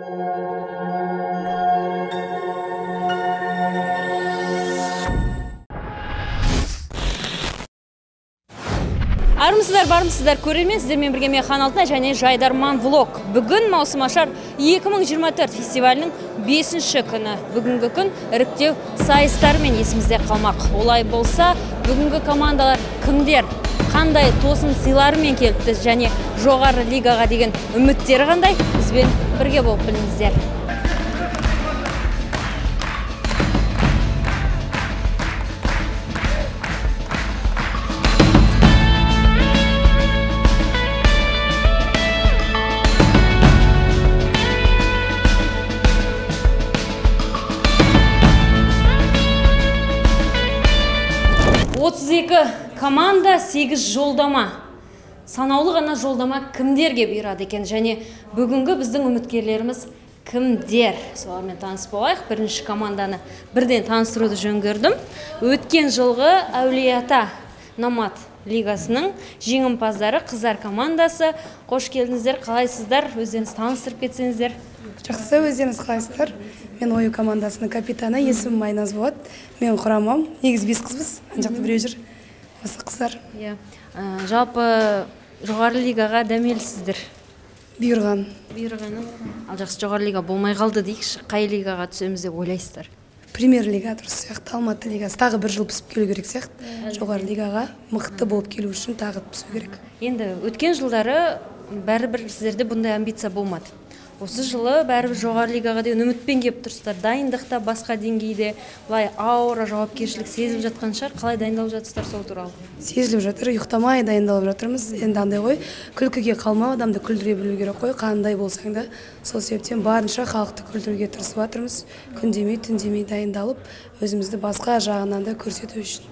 Армысыздар, бармысыздар, көрермен, сіздермен бірге мен Хан-Алтынай және Жайдарман влог. Бүгін Маусымашар 2024 фестивалінің 5-ші күні. Бүгінгі күн іріктеу сайыстарымен есімізде қалмақ. Олай болса, бүгінгі командалар кімдер, қандай тосын сыйларымен келіпті және жоғары лигаға деген үміттері қандай, бізбен бірге болып біліңіздер. Команда 8 жолдама. Санаулы ғана жолдама кімдерге бұйырады екен және бүгінгі біздің үміткерлеріміз кімдер? Солармен таныс болайық. Бірінші команданы бірден таныстыруды жөн көрдім. Өткен жылғы Әулие-Ата Номад лигасының жеңімпаздары қыздар командасы. Қош келдіңіздер, қалайсыздар? Өздеріңіз таныстырып кетсеңіздер. Жақсы, өздеріңіз қалайсыздар? Мен ойы командасының капитаны, есімім Айназ болады. Мен құрамам, негіз 5 қызбыз, ана жақта біреу жүр. Осы қыздар. Жалпы жоғары лигаға дәмелісіздер. Бұйырған. Ал жақсы жоғары лига болмай қалды дейікші, қай лигаға түсеміз деп ойлайсыздар? Премьер лига дұрыс сияқты, Алматы лигасы тағы бір жыл пісіп келу керек сияқты. Жоғары лигаға мықты болып келу үшін тағы пісу керек. Енді өткен жылдары бәрібір сіздерде бұндай амбиция болмады. Осы жылы бәрібір жоғары лигаға деген үмітпен келіп тұрсыздар. Дайындықта басқа деңгейде былай ауыр жауапкершілік сезіліп жатқан шығар. Қалай дайындалып жатсыздар сол туралы? Сезіліп жатыр, ұйықтамай дайындалып жатырмыз. Енді андай ғой, күлкіге қалмау, адамды күлдіре білу керек қой, қандай болсаң да. Сол себептен барынша халықты күлдіруге тырысып жатырмыз. Күндемей, түндемей дайындалып, өзімізді басқа жағынан да көрсету үшін.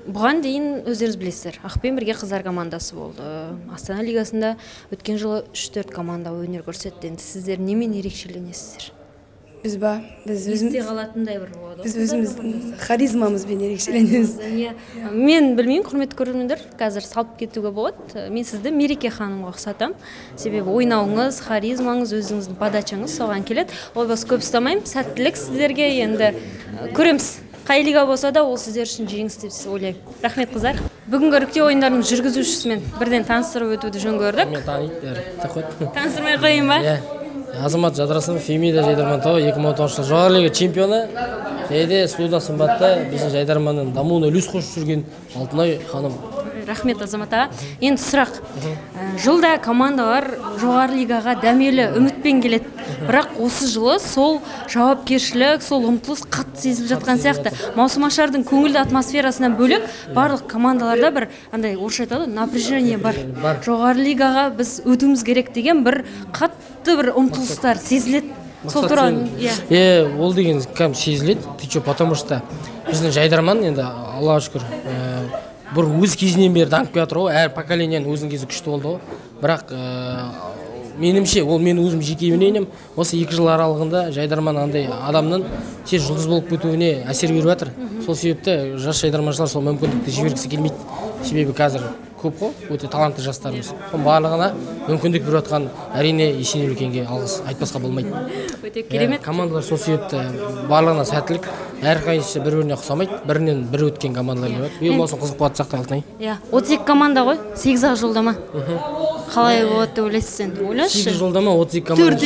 Бұған дейін өздеріңіз білесіздер, Ақпен бірге қыздар командасы болды. Астана лигасында өткен жылы 3-4 команда өнер көрсетті. Енді сіздер немен ерекшеленесіздер? Біз ба? Біз қалатындай бір болады. Біз өзіміздің харизмамызбен ерекшеленеміз. Мен білмеймін, құрметті көрермендер, қазір салып кетуге болады. Мен сізді Мереке ханымға ұқсатам. Себебі ойнауыңыз, харизмаңыз, өзіңіздің подачаңыз соған келеді. Ойбас көп ұстамаймын, сәттілік сіздерге, енді көреміз. Қай лига болса да, ол сіздер үшін жеңіс деп ойлаймын. Рахмет қыздар. Бүгінгі іріктеу ойындарының жүргізушісімен бірден таныстырып өтуді жөн көрдік. Мен таниды, таныстырмай қойын ба? Азамат Жадырасынов, Фемида Жайдарман тобы 2016 жылы жоғары лига чемпионы. Және сұлудан сымбатта біздің Жайдарманның дамуына үлес қосып жүрген Алтынай ханым. Рахмет Азамат аға. Енді сұрақ. Жылда командалар жоғары лигаға дәмелі үмітпен келеді. Бірақ осы жылы сол жауапкершілік, сол ұмтылыс қатты сезіліп жатқан сияқты. Маусымашардың көңілді атмосферасынан бөлек барлық командаларда бір андай орысша айтады, напряжение бар. Жоғары лигаға біз өтуіміз керек деген бір қатты бір ұмтылыстар сезіледі. Сол туралы. Ол деген кәм сезіледі. Ты что, потому что біздің Жайдарман енді Аллаға шүкір бір өз кезінен бері дамып келе жатыр ғой, әр поколениенің өзінің кезі күшті болды ғой. Бірақ менімше, ол мен өзім жеке мнением, осы 2 жыл аралығында Жайдарман андай адамның тез жұлдыз болып кетуіне әсер беріп жатыр. Сол себепті жас жайдарманшылар сол мүмкіндікті жібергісі келмейді. Себебі қазір көп қой, өте талантты жастарымыз. Оның барлығына мүмкіндік беріп жатқан әрине Есенел үлкенге алғыс айтпасқа болмайды. Өте керемет. Командалар сол себепті барлығына сәттілік. Әрқайсысы бір-біріне ұқсамайды, бірінен бірі өткен командалар болады. Биыл болсын қызық болады сияқты Алтынай. 32 команда ғой, 8 жолдама. Қалай болады деп ойлайсыз енді? Ойлашы. 8 жолдама 32 команда.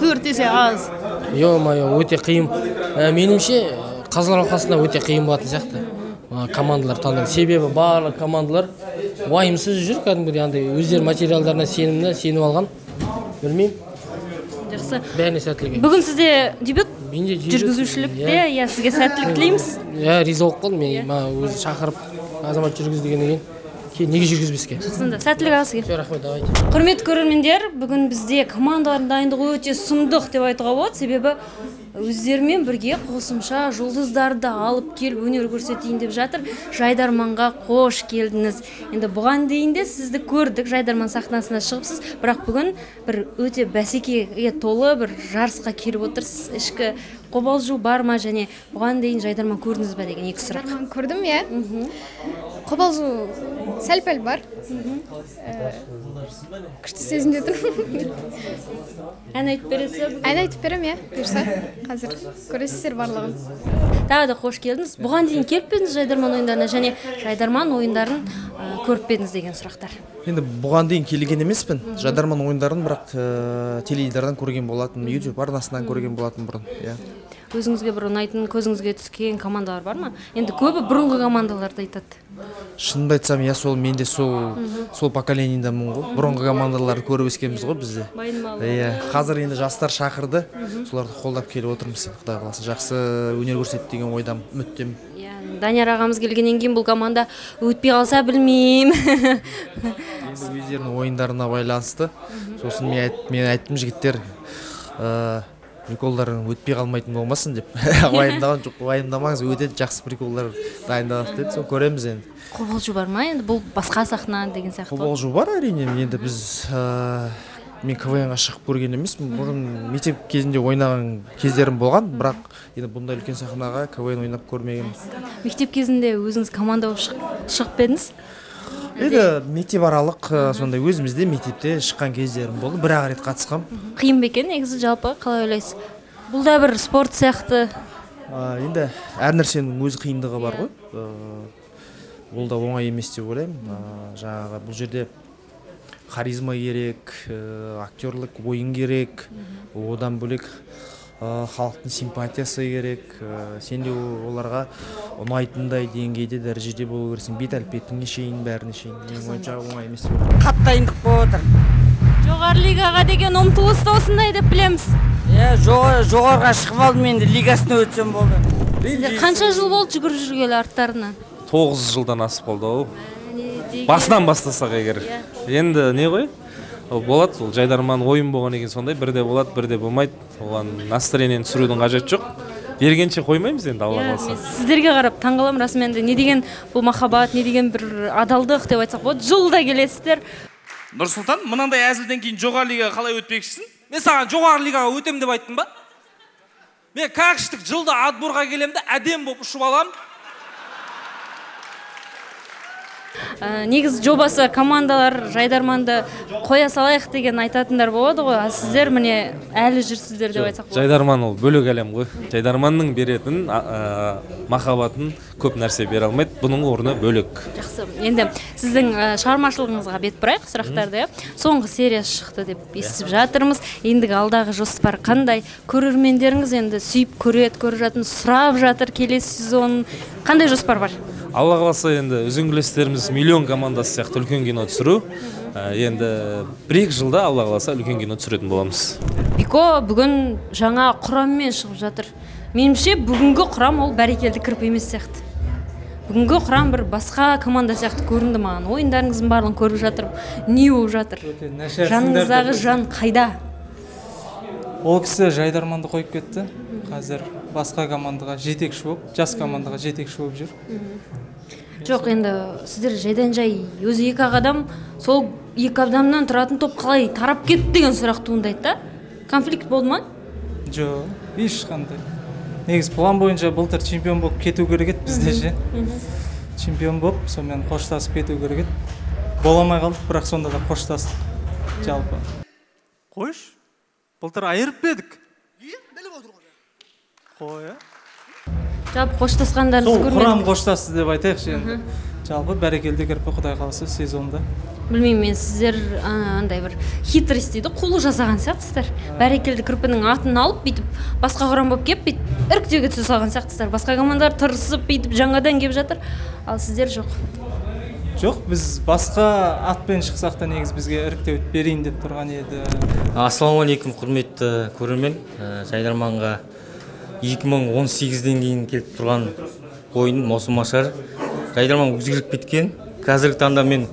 4 есе аз. Ё-моё, өте қиын. Меніңше Қазылар алқасында өте қиын болатын сияқты. Командалар таңдау. Себебі барлық командалар уайымсыз жүр, кәдімгідей андай өздері материалдарына сеніп алған. Білмеймін. Жақсы. Бәріне сәттілік. Бүгін сізде дебют жүргізушілікте, сізге сәттілік тілейміз. Риза болып қалдым, мен өзі шақырып Азамат жүргіз дегеннен кейін неге жүргізбеске. Сәттілік аға сізге. Рахмет, давай. Құрметті көрермендер, бүгін бізде командалардың дайындығы өте сұмдық деп айтуға болады, себебі өздерімен бірге қосымша жұлдыздарды алып келіп өнер көрсетейін деп жатыр. Жайдарманға қош келдіңіз. Енді бұған дейін де сізді көрдік, Жайдарман сахнасына шығыпсыз, бірақ бүгін бір өте бәсекеге толы бір жарысқа келіп отырсыз. Ішкі қобалжу бар ма және бұған дейін жайдарман көрдіңіз бе деген екі сұрақ. Көрдім, иә. Қобалжу сәл-пәл бар. Күшті сезімде тұрмын. Ән айтып бересіз? Ән айтып берем, иә. Бұйырса, қазір көресіздер барлығын. Тағы да қош келдіңіз. Бұған дейін келіп пе едіңіз жайдарман ойындарына және жайдарман ойындарын көріп пе едіңіз деген сұрақтар. Енді бұған дейін келген емеспін. Жайдарман ойындарын бірақ теледидардан көрген болатын, YouTube арнасынан көрген болатын бұрын. Өзіңізге бір ұнайтын, көзіңізге түскен командалар бар ма? Енді көбі бұрынғы командаларды айтады. Шынымды айтсам, сол мен де сол поколениедамын ғой. Бұрынғы командаларды көріп өскенбіз ғой бізде. Қазір енді жастар шақырды. Соларды қолдап келіп отырмыз. Құдай қаласа жақсы өнер көрсетті деген ойдам, үміттемін. Данияр ағамыз келгеннен кейін бұл команда өтпей қалса білмеймін. Енді өздерінің ойындарына байланысты. Сосын мен айттым жігіттер, приколдар өтпей қалмайтын болмасын деп. Уайымдаған жоқ, уайымдамаңыз, өтеді, жақсы приколдар дайындалады деді. Сол көреміз енді. Қобалжу бар ма? Енді бұл басқа сахна деген сияқты. Қобалжу бар әрине. Енді біз мен КВН-ға шығып көрген емеспін. Бұрын мектеп кезінде ойнаған кездерім болған, бірақ енді бұндай үлкен сахнаға КВН ойнап көрмеген. Мектеп кезінде өзіңіз команда болып шығып едіңіз? Енді мектеп аралық сондай өзімізде мектепте шыққан кездерім болды. Бір-ақ рет қатысқам. Қиын ба екен негізі жалпы қалай ойлайсыз? Бұл да бір спорт сияқты. Енді әр нәрсенің өз қиындығы бар ғой. Бұл да оңай емес деп ойлаймын. Жаңағы бұл жерде харизма керек, актерлік ойын керек, одан бөлек халықтың симпатиясы керек. Сен де оларға ұнайтындай деңгейде дәрежеде болу керексің. Бет әлпетіңе шейін, бәріне шейін. Менің ойымша оңай емес. Қатты дайындық болып отыр. Жоғары лигаға деген ұмтылыс та осындай деп білеміз. Жоғарыға шығып алдым, енді лигасына өтсем болды. Қанша жыл болды жүгіріп жүргелі арттарына? 9 жылдан асып қалды ау. Басынан бастасақ егер. Енді не ғой? Болады, ол жайдарман ойын болған екен сондай, бірде болады, бірде болмайды. Оған настроениені түсірудің қажеті жоқ. Бергенше қоймаймыз енді, Алла қаласа. Сіздерге қарап таңғаламын расымен де. Не деген бұл махаббат, не деген бір адалдық деп айтсақ болады. Жылда келесіздер. Нұрсұлтан, мынандай әзілден кейін жоғары лигаға қалай өтпекшісің? Мен саған жоғары лигаға өтем деп айттым ба? Мен кәкіштік жылда отборға келемді, әдем болып ұшып алам. Негіз жобасы командалар жайдарманды қоя салайық деген айтатындар болады ғой. Сіздер міне әлі жүрсіздер деп айтсақ болады. Жайдарман ол бөлек әлем ғой. Жайдарманның беретін махаббатын көп нәрсе бере алмайды. Бұның орны бөлек. Жақсы. Енді сіздің шығармашылығыңызға бет бұрайық сұрақтарды. Соңғы сериясы шықты деп естіп жатырмыз. Ендігі алдағы жоспар қандай? Көрермендеріңіз енді сүйіп көреді, көріп жатыр, сұрап жатыр келесі сезон. Қандай жоспар бар? Алла қаласа енді үзеңгілестеріміз миллион командасы сияқты үлкен кино түсіру. Енді 1-2 жылда Алла қаласа үлкен кино түсіретін боламыз. Бико бүгін жаңа құраммен шығып жатыр. Меніңше бүгінгі құрам ол бәрекелді кіріп емес сияқты. Бүгінгі құрам бір басқа команда сияқты көрінді маған. Ойындарыңыздың барлығын көріп жатырмын. Не болып жатыр? Жаныңыздағы жан қайда? Ол кісі жайдарманды қойып кетті. Қазір басқа командаға жетекші болып, жас командаға жетекші болып жүр. Жоқ, енді сіздер жайдан жай өзі екі адам, сол екі адамнан тұратын топ қалай тарап кетті деген сұрақ туындайды да? Конфликт болды ма? Жоқ, ешқандай. Негіз план бойынша былтыр чемпион болып кету керек еді бізде же. Чемпион болып, сонымен қоштасып кету керек еді. Бола алмай қалдық, бірақ сонда да қоштастық. Жалпы. Қойш, былтыр айырып бедік. Қой, Жалпы қоштасқандарыңыз көрмедік. Сол құрам қоштасты деп айтайықшы енді. Жалпы бәрекелді кірпі Құдай қаласа сезонда. Білмеймін, мен сіздер андай бір хитрость дейді, қулық жасаған сияқтысыздар. Бәрекелді кірпінің атын алып, бүйтіп басқа құрам болып кеп, бүйтіп іріктеуге түсе салған сияқтысыздар. Басқа командар тырысып, бүйтіп жаңадан кеп жатыр, ал сіздер жоқ. Жоқ, біз басқа атпен шықсақ та негіз бізге іріктеу берейін деп тұрған еді. Ассалаумағалейкум, құрметті көрермен. Жайдарманға 2018-ден кейін келіп тұрған ойын маусымашар. Жайдарман өзгеріп кеткен. Қазіргі таңда мен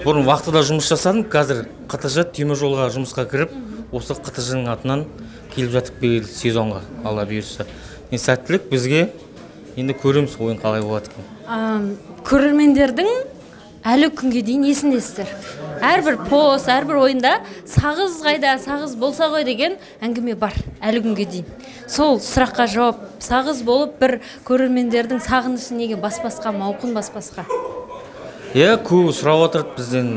бұрын вақтыда жұмыс жасадым. Қазір қтж темір жолға жұмысқа кіріп, осы қтж-ның атынан келіп жатып берді сезонға. Алла бұйырса. Сәттілік бізге. Енді көреміз ойын қалай болады екен. Көрермендердің әлі күнге дейін есіндесіздер. Әрбір пост, әрбір ойында сағыз қайда, сағыз болса ғой деген әңгіме бар әлі күнге дейін. сол сұраққа жауап сағыз болып бір көрермендердің сағынышы неге баспасқа, мауқын баспасқа? Көп сұрап отырды бізден,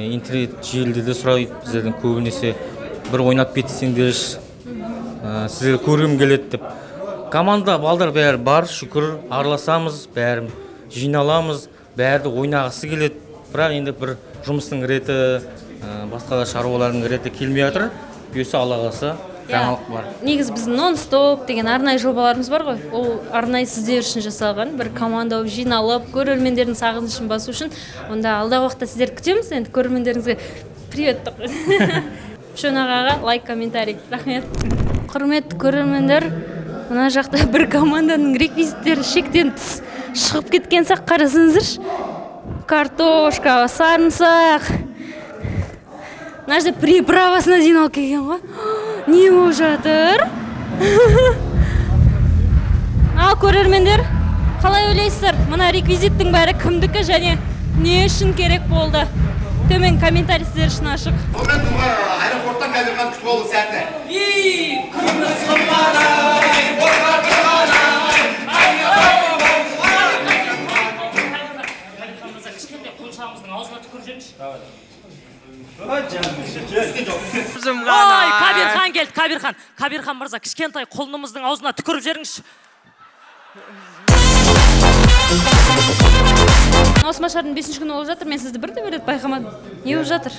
интернет желіде де сұрайды біздерден көбінесе бір ойнап кетсеңдерші, сіздерді көргім келеді деп. Команда балдар бәрі бар, шүкір, араласамыз, бәрін жиналамыз, бәрді ойнағысы келеді. Бірақ енді бір жұмыстың реті, басқа да шаруалардың реті келмей жатыр. Бұйырса Алла қаласа жаңалық бар. Негізі біздің нон-стоп деген арнайы жобаларымыз бар ғой. Ол арнайы сіздер үшін жасалған, бір команда болып жиналып, көрермендердің сағынышын басу үшін. Онда алдағы уақытта сіздерді күтеміз. Енді көрермендеріңізге привет. Шөн ағаға лайк, комментарий. Рахмет. Құрметті көрермендер, мына жақта бір команданың реквизиттері шектен тыс шығып кеткен сақ, қарасыңыздаршы. Картошка, сарымсақ. Мына жерде приправасына жиналып келген ғой. Не болып жатыр? Ал көрермендер, қалай ойлайсыздар? Мына реквизиттің бәрі кімдікі және не үшін керек болды? Төмен комментарий сіздер үшін ашық. Аэропорттан Казирхан күтіп алу сәті. Күміс қымбадай, борға тұрғадай, Ой, Кабирхан келді, Кабирхан мырза, кішкентай құлынымыздың аузына түкіріп жеріңізші. Маусымашардың 5-ші күні болып жатыр, мен сізді бірде рет байқамадым. Не болып жатыр?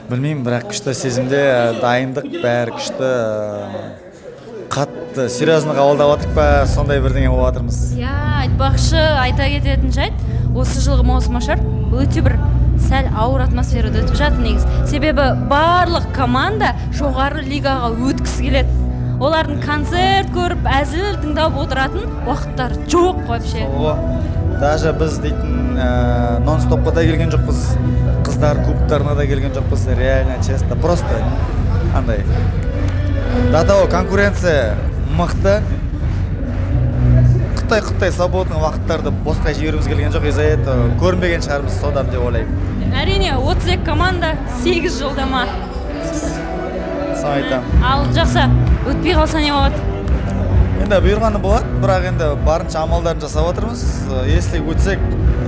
Білмеймін, бірақ күшті сезімде, дайындық бәрі күшті, қатты, серьезно қабылдап отырып па, сондай бірдеңе болып жатырмыз. Айтпақшы, айта кететін жайт, осы жылғы маусымашар өте бір сәл ауыр атмосферада өтіп жатыр негіз. Себебі барлық команда жоғары лигаға өткісі келеді. Олардың концерт көріп, әзіл тыңдап отыратын уақыттар жоқ вообще. Даже біз дейтін нон-стопқа да келген жоқпыз, қыздар клубтарына да келген жоқпыз, реально, честно, просто андай. До того конкуренция мықты. Қытай свободный уақыттарды босқа жіберіміз келген жоқ, из-за этого көрмеген шығармыз, содан деп ойлаймын. Әрине, 32 команда 8 жылдама. Сан айтам. Ал жақсы, өтпей қалса не болады? Енді бұйырғаны болады, бірақ енді барынша амалдарын жасап отырмыз. Если өтсек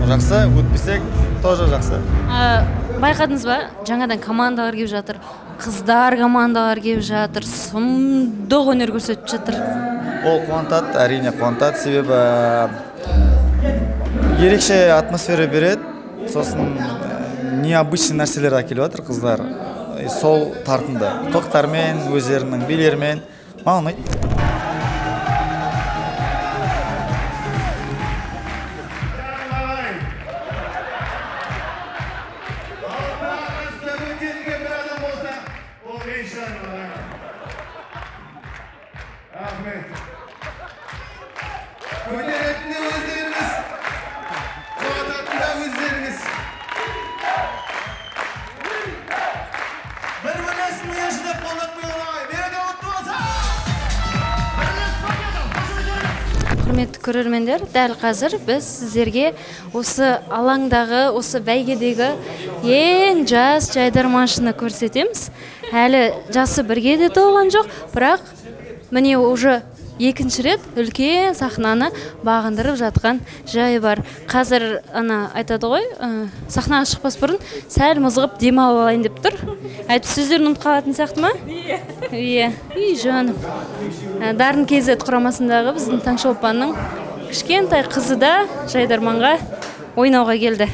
жақсы, өтпесек тоже жақсы. Байқадыңыз ба? Жаңадан командалар келіп жатыр, қыздар командалар келіп жатыр, сұмдық өнер көрсетіп жатыр. Ол қуантады, әрине қуантады, себебі ерекше атмосфера береді. Сосын необычный нәрселер әкеліп жатыр қыздар. Сол тартынды. Тоқтармен, өздерінің билерімен. Маған ұнайды. Құрметті көрермендер, дәл қазір біз сіздерге осы алаңдағы, осы бәйгедегі ең жас жайдарманшыны көрсетеміз. Әлі жасы бірге де толған жоқ, бірақ міне уже екінші рет үлкен сахнаны бағындырып жатқан жайы бар. Қазір айтады ғой, сахнаға шықпас бұрын сәл мызғып демалып алайын деп тұр. Айтып сөздерін ұмытып қалатын сияқты ма? Иә, жаным. Дарын KZ құрамасындағы біздің Таңшолпанның кішкентай қызы да жайдарманға ойнауға келді.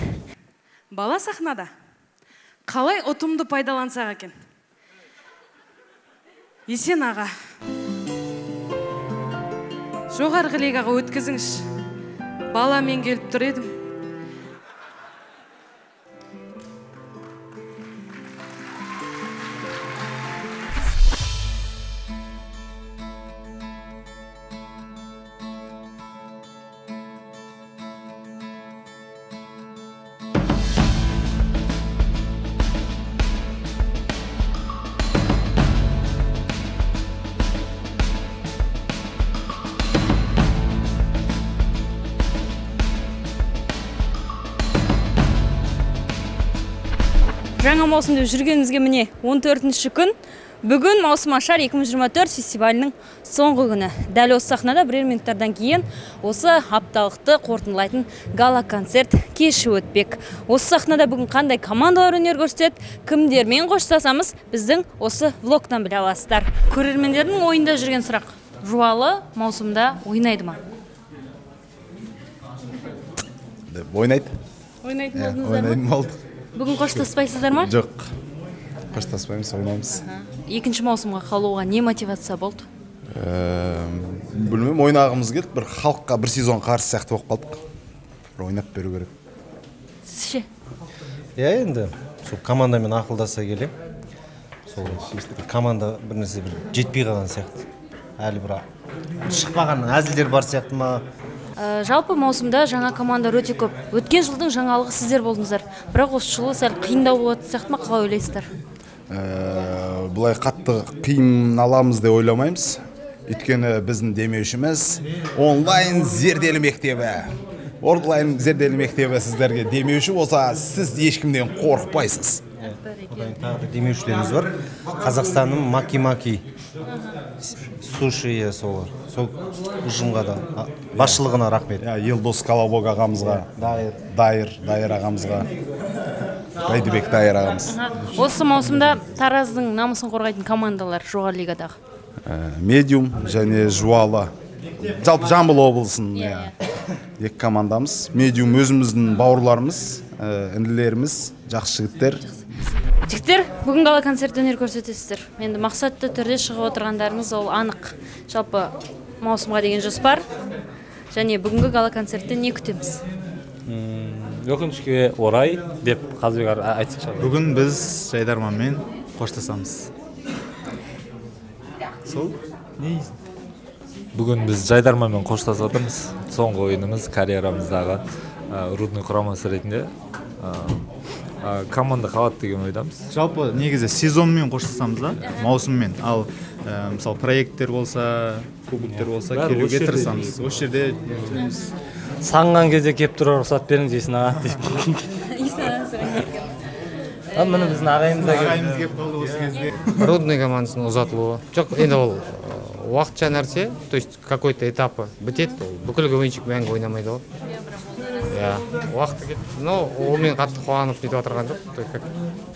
Бала сахнада қалай ұтымды пайдалансақ екен? Есен аға, жоғарғы лигаға өткізіңізші. Баламен келіп тұр едім. Жаңа маусымда жүргенімізге міне 14-ші күн. Бүгін Маусымашар 2024 фестивалінің соңғы күні. Дәл осы сахнада бірер минуттардан кейін осы апталықты қорытындылайтын гала-концерт кеші өтпек. Осы сахнада бүгін қандай командалар өнер көрсетеді, кімдермен қоштасамыз, біздің осы влогтан біле аласыздар. Көрермендердің ойында жүрген сұрақ: Жуалы маусымда ойнайды ма? Ойнайды. Ойнайтын болдыңыздар ма? Бүгін қоштаспайсыздар ма? Жоқ. Қоштаспаймыз, ойнаймыз. Екінші маусымға қалуға не мотивация болды? Білмеймін, ойнағымыз келді. Бір халыққа бір сезон қарсы сияқты болып қалдық. Бір ойнап беру керек. Сіз ше? Енді сол командамен ақылдаса келем. Сол команда бір нәрсе жетпей қалған сияқты. Әлі бір шықпаған әзілдер бар сияқты ма? Жалпы маусымда жаңа команда өте көп. Өткен жылдың жаңалығы сіздер болдыңыздар. Бірақ осы жылы сәл қиындау болады сияқты ма, қалай ойлайсыздар? Бұлай қатты қиын аламыз деп ойламаймыз. Өйткені біздің демеушіміз онлайн зерделі мектебі. Онлайн зерделі мектебі сіздерге демеуші болса, сіз ешкімден қорықпайсыз. Одан тағы да демеушілеріміз бар. Қазақстанның Маки-Маки суши солар. Сол ұжымға да басшылығына рахмет. Елдос Колобок ағамызға, Дайыр ағамызға, Байдыбек Дайыр ағамыз. Осы маусымда Тараздың намысын қорғайтын командалар жоғары лигадағы? Медиум және Жуалы. Жалпы Жамбыл облысын екі командамыз. Медиум өзіміздің бауырларымыз, інілеріміз, жақсы жігіттер. Жігіттер, бүгін гала-концерт өнер көрсетесіздер. Енді мақсатты түрде шығып отырғандарыңыз ол анық. Жалпы маусымға деген жоспар және бүгінгі гала-концерттен не күтеміз? Өкінішке орай деп Қазбек айтсын шығар. Бүгін біз Жайдарманмен қоштасамыз. Сол? Бүгін біз Жайдарманмен қоштасып отырмыз. Соңғы ойынымыз карьерамыздағы Рудный құрамасы ретінде команда қалады деген ойдамыз. Жалпы негізі сезонмен қоштасамыз да, маусыммен. Ал мысалы проекттер болса, кубоктер болса, келуге тырысамыз. Осы жерде саңған кезде кеп тұруға рұқсат беріңіз Есін аға деп. Міне біздің ағайымыз кеп қалды осы кезде. Рудный командасының ұзатылуы. Жоқ, енді ол уақытша нәрсе, то есть какой-то этапы бітеді, бүкіл ойыншық мәңгі ойнамайды ғой. Уақыты кетті. Но олмен қатты қуанып нетіп отырған жоқ,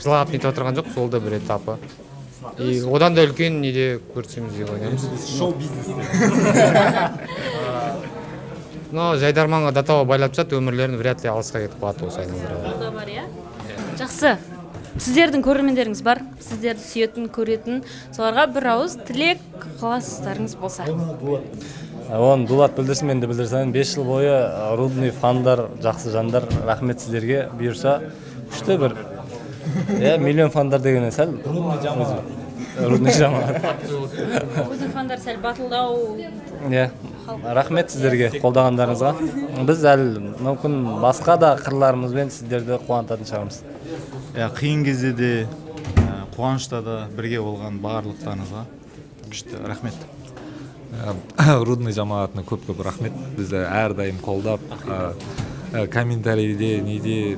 жылап нетіп отырған жоқ, сол да бір этапы. И одан да үлкен неде көрсеміз деп ойнаймыз. Шоу-бизнес. Но Жайдарманға датаға байлап жатса, өмірлерін вряд ли алысқа кетіп қалады осы айналдыра. Жақсы. Сіздердің көрермендеріңіз бар, сіздерді сүйетін, көретін, соларға бір ауыз тілек қаласыздарыңыз болса. Оны Дулат білдірсін, мен де білдірсін. 5 жыл бойы Рудный фандар, жақсы жандар, рахмет сіздерге. Бұйырса, күшті бір миллион фандар дегенен сәл. Рудный жамағат. Рудный фандар сәл батылдау. Рахмет сіздерге қолдағандарыңызға. Біз әлі мүмкін басқа да қырларымызбен сіздерді қуантатын шығармыз. Қиын кезде де, қуанышта да бірге болған барлықтарыңызға күшті рахмет. Рудный жамағатына көп-көп рахмет. Бізді әрдайым қолдап, комментарийде, неде,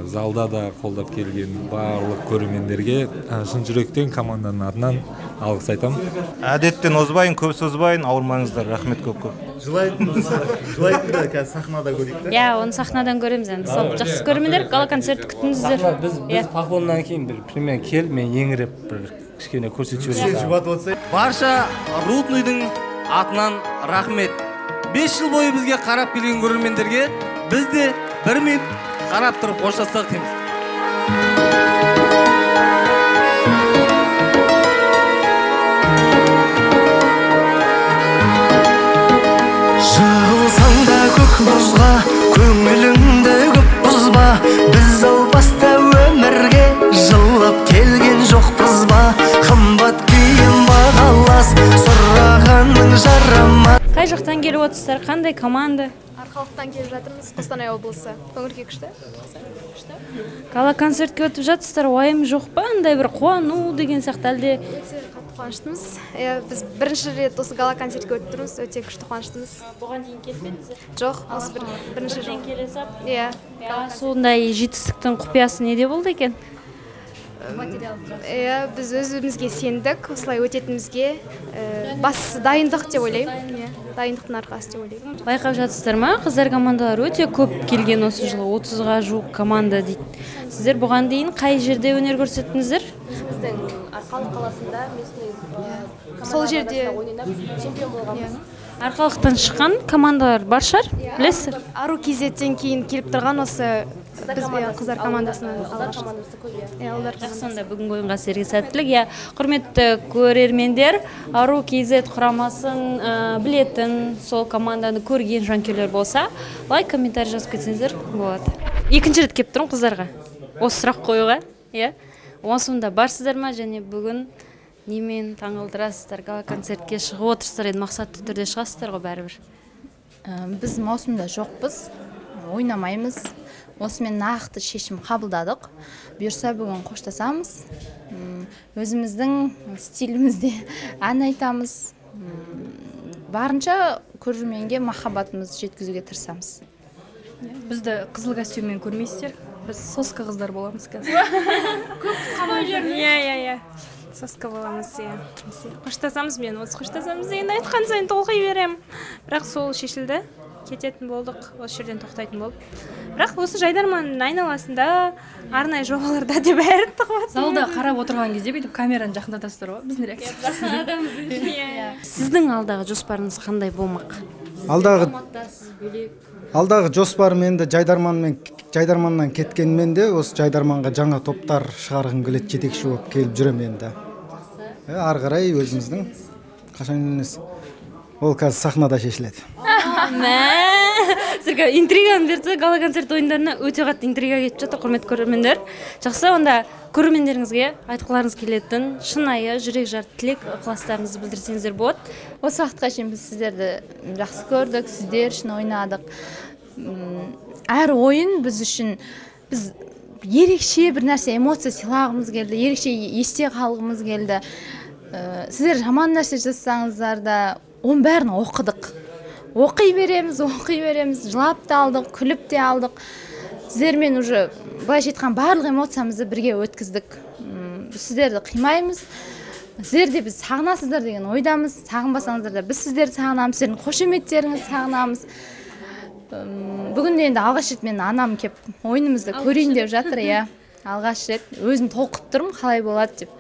залда да қолдап келген барлық көрермендерге шын жүректен команданың атынан алғыс айтам. Әдеттен озбайын, көп созбайын, ауырмаңыздар, рахмет көп-көп. Жылайтынды қазір сахнада көрейік та? Оны сахнадан көреміз енді. Сол жақсы көрермендер, гала-концерт күтіңіздер. Біз поклоннан кейін бір пример кел, мен еңіреп бір кішкене көрсетіп жіберейін. Барша Рудныйдың атынан рахмет. 5 жыл бойы бізге қарап келген көрермендерге біз де 1 минут қарап тұрып қоштассақ дейміз. Жығылсаң да көк мұзға, көңіліңді көп бұзба. Біз албаста өмірге жылап келген жоқпыз ба? Қымбат киім бағалас, сұрағаның жарама. Қай жақтан келіп отырсыздар? Қандай команда? Арқалықтан келіп жатырмыз, Қостанай облысы. Көңіл-күй күшті? Гала-концертке өтіп жатсыздар, уайым жоқ па? Андай бір қуану деген сияқты әлде? Өте қатты қуаныштымыз. Біз бірінші рет осы гала-концертке өтіп тұрмыз, өте күшті қуаныштымыз. Бұған дейін келмедіңіздер? Жоқ, осы бірінші жыл. Келе сап? Иә. Сондай жетістіктің құпиясы неде болды екен? біз өзімізге сендік, осылай өтетімізге бастысы дайындық деп ойлаймын. Дайындықтың арқасы деп ойлаймын. Байқап жатсыздар ма? Қыздар командалары өте көп келген осы жылы 30-ға жуық команда дейді. Сіздер бұған дейін қай жерде өнер көрсеттіңіздер? Біздің Арқалық қаласында местный сол жерде чемпион болғанбыз. Арқалықтан шыққан командалар бар шығар, білесіздер? Ару кезеттен кейін келіп тұрған осы қыздар командасынан Сонда бүгінгі ойынға сіздерге сәттілік. Құрметті көрермендер, Ару KZ құрамасын білетін, сол команданы көрген жанкүйерлер болса, лайк, комментарий жазып кетсеңіздер болады. Екінші рет келіп тұрмын қыздарға. Осы сұрақ қоюға, осында барсыздар ма, және бүгін немен таңғалдырасыздар, гала концертке шығып отырсыздар, енді мақсатты түрде шығасыздар ғой бәрібір. Біз маусымда жоқпыз, ойнамаймыз. Осымен нақты шешім қабылдадық. Бұйырса бүгін қоштасамыз. Өзіміздің стилімізде ән айтамыз. Барынша көрерменге махаббатымызды жеткізуге тырысамыз. Бізді қызыл костюммен көрмейсіздер. Біз соска қыздар боламыз қазір. Көп қабайлер. Соска боламыз. Қоштасамыз, мен осы қоштасамыз деген айтқан сайын толқи берем. Бірақ сол шешілді. Кететін болдық, осы жерден тоқтайтын болып. Бірақ осы Жайдарманның айналасында арнайы жобаларда деп бәрі тығып. Залда қарап отырған кезде бүйтіп камераны жақындатасыздар ғой, біздің реакция. Сіздің алдағы жоспарыңыз қандай болмақ? Алдағы жоспарым енді Жайдарманнан кеткенмен де осы Жайдарманға жаңа топтар шығарғым келеді, жетекші болып келіп жүрем енді. Ары қарай өзіміздің қашан емес ол қазір сахнада шешіледі. Сіздерге интриганы берді, гала концерт ойындарына өте қатты интрига кетіп жатыр, құрметті көрермендер. Жақсы, онда көрермендеріңізге айтқыларыңыз келетін шынайы жүрек жарты тілек ықыластарыңызды білдірсеңіздер болады. Осы уақытқа шейін біз сіздерді жақсы көрдік, сіздер үшін ойнадық. Әр ойын біз үшін біз ерекше бір нәрсе, эмоция сыйлағымыз келді, ерекше есте қалғымыз келді. Сіздер жаман нәрсе жасаңыздар да, оның бәрін оқыдық. Оқи береміз, жылап та алдық, күліп те алдық. Сіздермен уже былай жеткен барлық эмоциямызды бірге өткіздік. Сіздерді қимаймыз. Сіздер де біз сағынасыздар деген ойдамыз. Сағынбасаңыздар да біз сіздерді сағынамыз, сіздердің қошеметтеріңізді сағынамыз. Бүгін енді алғаш рет мен анам кеп ойынымызды көрейін деп жатыр, алғаш рет өзім толқып тұрмын, қалай болады деп.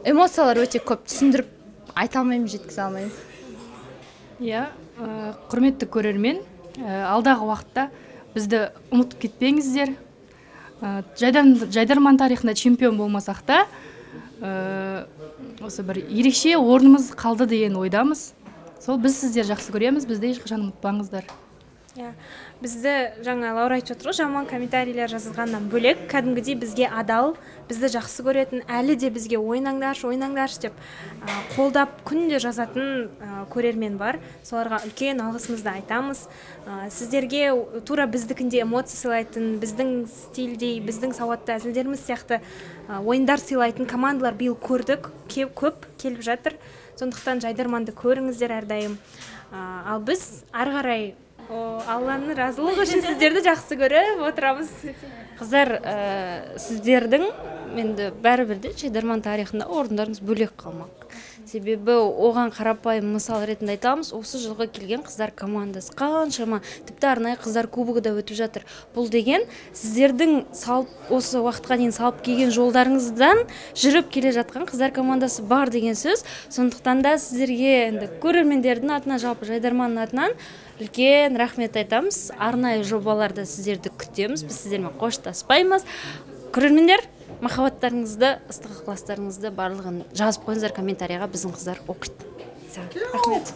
Эмоциялар өте көп, түсіндіріп айта алмаймын, жеткізе алмаймын. Құрметті көрермен, алдағы уақытта бізді ұмытып кетпеңіздер. Жайдарман тарихында чемпион болмасақ та, осы бір ерекше орнымыз қалды деген ойдамыз. Сол біз сіздер жақсы көреміз, бізді ешқашан ұмытпаңыздар. Бізді жаңа Лаура айтып жатыр ғой, жаман комментарийлер жазылғаннан бөлек, кәдімгідей бізге адал, бізді жақсы көретін, әлі де бізге ойнаңдаршы деп қолдап күнде жазатын көрермен бар. Соларға үлкен алғысымызды айтамыз. Сіздерге тура біздікінде эмоция сыйлайтын, біздің стильдей, біздің сауатты әзілдеріміз сияқты ойындар сыйлайтын командалар биыл көрдік, көп келіп жатыр. Сондықтан Жайдарманды көріңіздер әрдайым. Ал біз ары қарай Алланың разылығы үшін сіздерді жақсы көріп отырамыз. Қыздар, сіздердің енді бәрібірде Жайдарман тарихында орындарыңыз бөлек қалмақ. Себебі оған қарапайым мысал ретінде айтамыз, осы жылғы келген қыздар командасы қаншама, тіпті арнайы қыздар кубогы да өтіп жатыр. Бұл деген сіздердің осы уақытқа дейін салып келген жолдарыңыздан жүріп келе жатқан қыздар командасы бар деген сөз. Сондықтан да сіздерге енді көрермендердің атынан, жалпы Жайдарманның атынан үлкен рахмет айтамыз. Арнайы жобаларда сіздерді күтеміз. Біз сіздермен қоштаспаймыз. Көрермендер, махаббаттарыңызды, ыстық ықыластарыңызды барлығын жазып қойыңыздар комментарийға, біздің қыздар оқиды. Рахмет.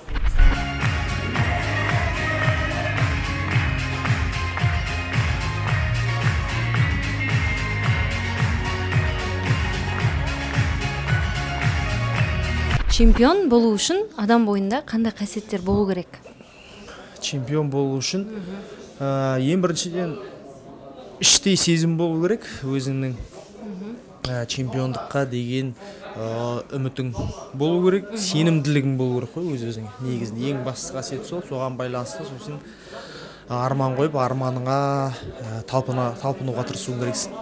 Чемпион болу үшін адам бойында қандай қасиеттер болу керек? Чемпион болу үшін ең біріншіден іштей сезім болу керек, өзіңнің чемпиондыққа деген үмітің болу керек, сенімділігің болу керек қой өз-өзіңе. Негізінде ең басты қасиет сол, соған байланысты сосын арман қойып, арманыңа талпынуға тырысуың керексің.